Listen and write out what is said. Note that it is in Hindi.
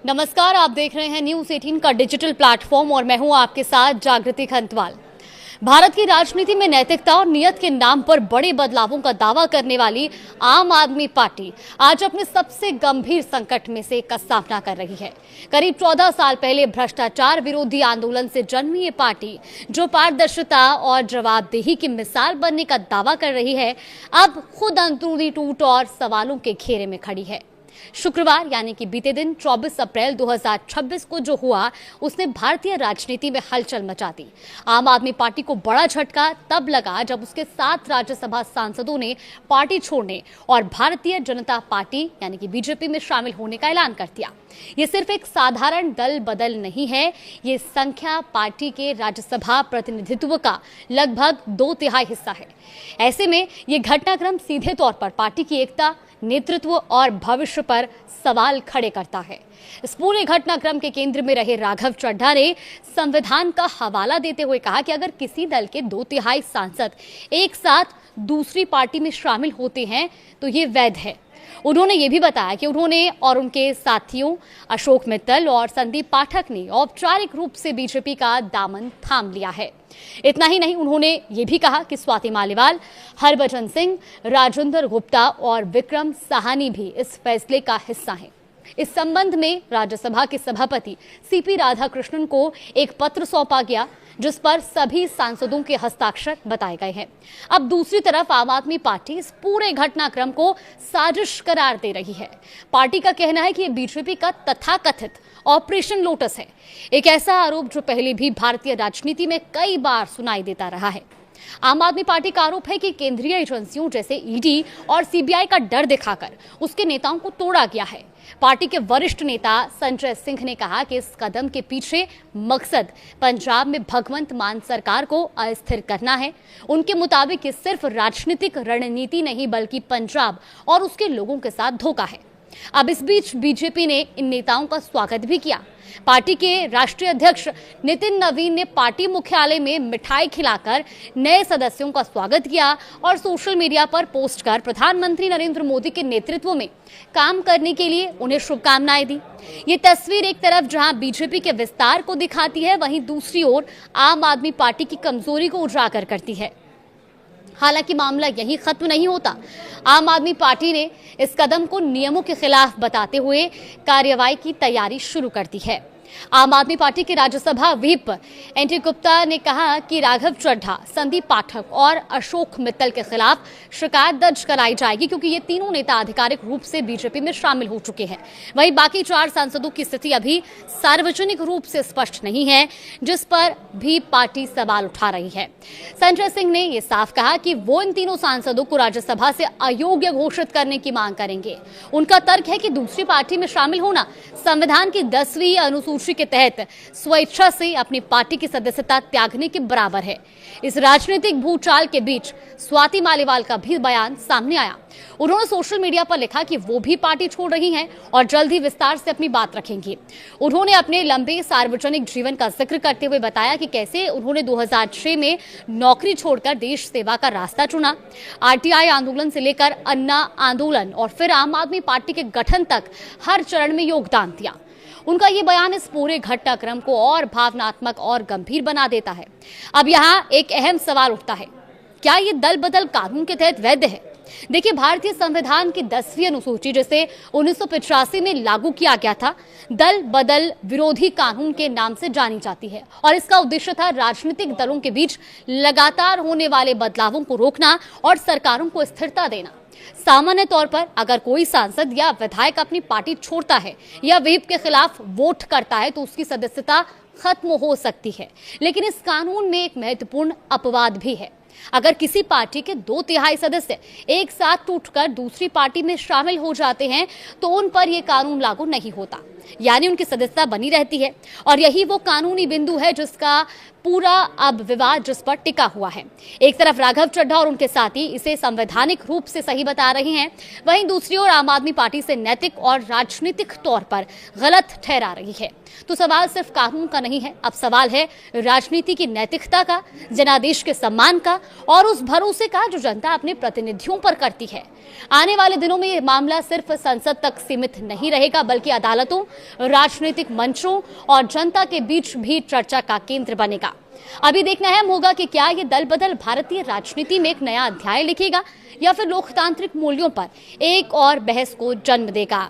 नमस्कार, आप देख रहे हैं न्यूज 18 का डिजिटल प्लेटफॉर्म और मैं हूं आपके साथ जागृति खंतवाल। भारत की राजनीति में नैतिकता और नियत के नाम पर बड़े बदलावों का दावा करने वाली आम आदमी पार्टी आज अपने सबसे गंभीर संकट में से का सामना कर रही है। करीब 14 साल पहले भ्रष्टाचार विरोधी आंदोलन से जन्मी ये पार्टी, जो पारदर्शिता और जवाबदेही की मिसाल बनने का दावा कर रही है, अब खुद अंदरूनी टूट और सवालों के घेरे में खड़ी है। शुक्रवार यानी कि बीते दिन 24 अप्रैल 2026 को जो हुआ, उसने भारतीय राजनीति में हलचल मचा दी। आम आदमी पार्टी को बड़ा झटका तब लगा जब उसके 7 राज्यसभा सांसदों ने पार्टी छोड़ने और भारतीय जनता पार्टी यानी कि बीजेपी में शामिल होने का ऐलान कर दिया। ये सिर्फ एक साधारण दल बदल नहीं है, ये संख्या पार्टी के राज्यसभा प्रतिनिधित्व का लगभग 2/3 हिस्सा है। ऐसे में ये घटनाक्रम सीधे तौर पर पार्टी की एकता, नेतृत्व और भविष्य पर सवाल खड़े करता है। इस पूरे घटनाक्रम के केंद्र में रहे राघव चड्ढा ने संविधान का हवाला देते हुए कहा कि अगर किसी दल के 2/3 सांसद एक साथ दूसरी पार्टी में शामिल होते हैं तो ये वैध है। उन्होंने ये भी बताया कि उन्होंने और उनके साथियों अशोक मित्तल और संदीप पाठक ने औपचारिक रूप से बीजेपी का दामन थाम लिया है। इतना ही नहीं, उन्होंने ये भी कहा कि स्वाति मालीवाल, हरभजन सिंह, राजेंद्र गुप्ता और विक्रम साहनी भी इस फैसले का हिस्सा हैं। इस संबंध में राज्यसभा के सभापति सीपी राधाकृष्णन को एक पत्र सौंपा गया, जिस पर सभी सांसदों के हस्ताक्षर बताए गए हैं। अब दूसरी तरफ आम आदमी पार्टी इस पूरे घटनाक्रम को साजिश करार दे रही है। पार्टी का कहना है कि ये बीजेपी का तथाकथित ऑपरेशन लोटस है, एक ऐसा आरोप जो पहले भी भारतीय राजनीति में कई बार सुनाई देता रहा है। आम आदमी पार्टी का आरोप है कि केंद्रीय एजेंसियों जैसे ईडी और सीबीआई का डर दिखाकर उसके नेताओं को तोड़ा गया है। पार्टी के वरिष्ठ नेता संजय सिंह ने कहा कि इस कदम के पीछे मकसद पंजाब में भगवंत मान सरकार को अस्थिर करना है। उनके मुताबिक ये सिर्फ राजनीतिक रणनीति नहीं बल्कि पंजाब और उसके लोगों के साथ धोखा है। अब इस बीच बीजेपी ने इन नेताओं का स्वागत भी किया। पार्टी के राष्ट्रीय अध्यक्ष नितिन नवीन ने पार्टी मुख्यालय में मिठाई खिलाकर नए सदस्यों का स्वागत किया और सोशल मीडिया पर पोस्ट कर प्रधानमंत्री नरेंद्र मोदी के नेतृत्व में काम करने के लिए उन्हें शुभकामनाएं दी। ये तस्वीर एक तरफ जहां बीजेपी के विस्तार को दिखाती है, वहीं दूसरी ओर आम आदमी पार्टी की कमजोरी को उजागर करती है। हालांकि मामला यही खत्म नहीं होता। आम आदमी पार्टी ने इस कदम को नियमों के खिलाफ बताते हुए कार्रवाई की तैयारी शुरू कर दी है। आम आदमी पार्टी के राज्यसभा व्हिप एनटी गुप्ता ने कहा कि राघव चड्ढा, संदीप पाठक और अशोक मित्तल के खिलाफ शिकायत दर्ज कराई जाएगी, क्योंकि ये तीनों नेता आधिकारिक रूप से बीजेपी में शामिल हो चुके हैं। वहीं बाकी 4 सांसदों की स्थिति अभी सार्वजनिक रूप से स्पष्ट नहीं है, जिस पर भी पार्टी सवाल उठा रही है। संजय सिंह ने यह साफ कहा कि वो इन तीनों सांसदों को राज्यसभा से अयोग्य घोषित करने की मांग करेंगे। उनका तर्क है कि दूसरी पार्टी में शामिल होना संविधान की 10वीं अनुसूची के तहत स्वेच्छा से अपनी पार्टी की सदस्यता त्यागने के बराबर है। इस राजनीतिक भूचाल के बीच स्वाति मालीवाल का भी बयान सामने आया। उन्होंने सोशल मीडिया पर लिखा कि वो भी पार्टी छोड़ रही हैं और जल्द ही विस्तार से अपनी बात रखेंगी। उन्होंने अपने लंबे सार्वजनिक जीवन का जिक्र करते हुए बताया कि कैसे उन्होंने 2006 में नौकरी छोड़कर देश सेवा का रास्ता चुना। आरटीआई आंदोलन से लेकर अन्ना आंदोलन और फिर आम आदमी पार्टी के गठन तक हर चरण में योगदान दिया। उनका ये बयान इस पूरे घटनाक्रम को और भावनात्मक और गंभीर बना देता है। अब यहाँ एक अहम सवाल उठता है, क्या ये दल बदल कानून के तहत वैध है? देखिए, भारतीय संविधान की 10वीं अनुसूची जिसे 1985 में लागू किया गया था, दल बदल विरोधी कानून के नाम से जानी जाती है और इसका उद्देश्य था राजनीतिक दलों के बीच लगातार होने वाले बदलावों को रोकना और सरकारों को स्थिरता देना। सामान्य तौर पर अगर कोई सांसद या विधायक अपनी पार्टी छोड़ता है या व्हिप के खिलाफ वोट करता है तो उसकी सदस्यता खत्म हो सकती है। लेकिन इस कानून में एक महत्वपूर्ण अपवाद भी है। अगर किसी पार्टी के 2/3 सदस्य एक साथ टूटकर दूसरी पार्टी में शामिल हो जाते हैं तो उन पर यह कानून लागू नहीं होता, यानी उनकी सदस्यता बनी रहती है। और यही वो कानूनी बिंदु है जिसका पूरा अब विवाद जिस पर टिका हुआ है। एक तरफ राघव चड्ढा और उनके साथी इसे संवैधानिक रूप से सही बता रहे हैं, वहीं दूसरी ओर आम आदमी पार्टी से नैतिक और राजनीतिक तौर पर गलत ठहरा रही है। तो सवाल सिर्फ कानून का नहीं है, अब सवाल है राजनीति की नैतिकता का, जनादेश के सम्मान का और उस भरोसे का जो जनता अपने प्रतिनिधियों पर करती है। आने वाले दिनों में ये मामला सिर्फ संसद तक सीमित नहीं रहेगा, बल्कि अदालतों, राजनीतिक मंचों और जनता के बीच भी चर्चा का केंद्र बनेगा। अभी देखना अहम होगा कि क्या ये दल बदल भारतीय राजनीति में एक नया अध्याय लिखेगा या फिर लोकतांत्रिक मूल्यों पर एक और बहस को जन्म देगा।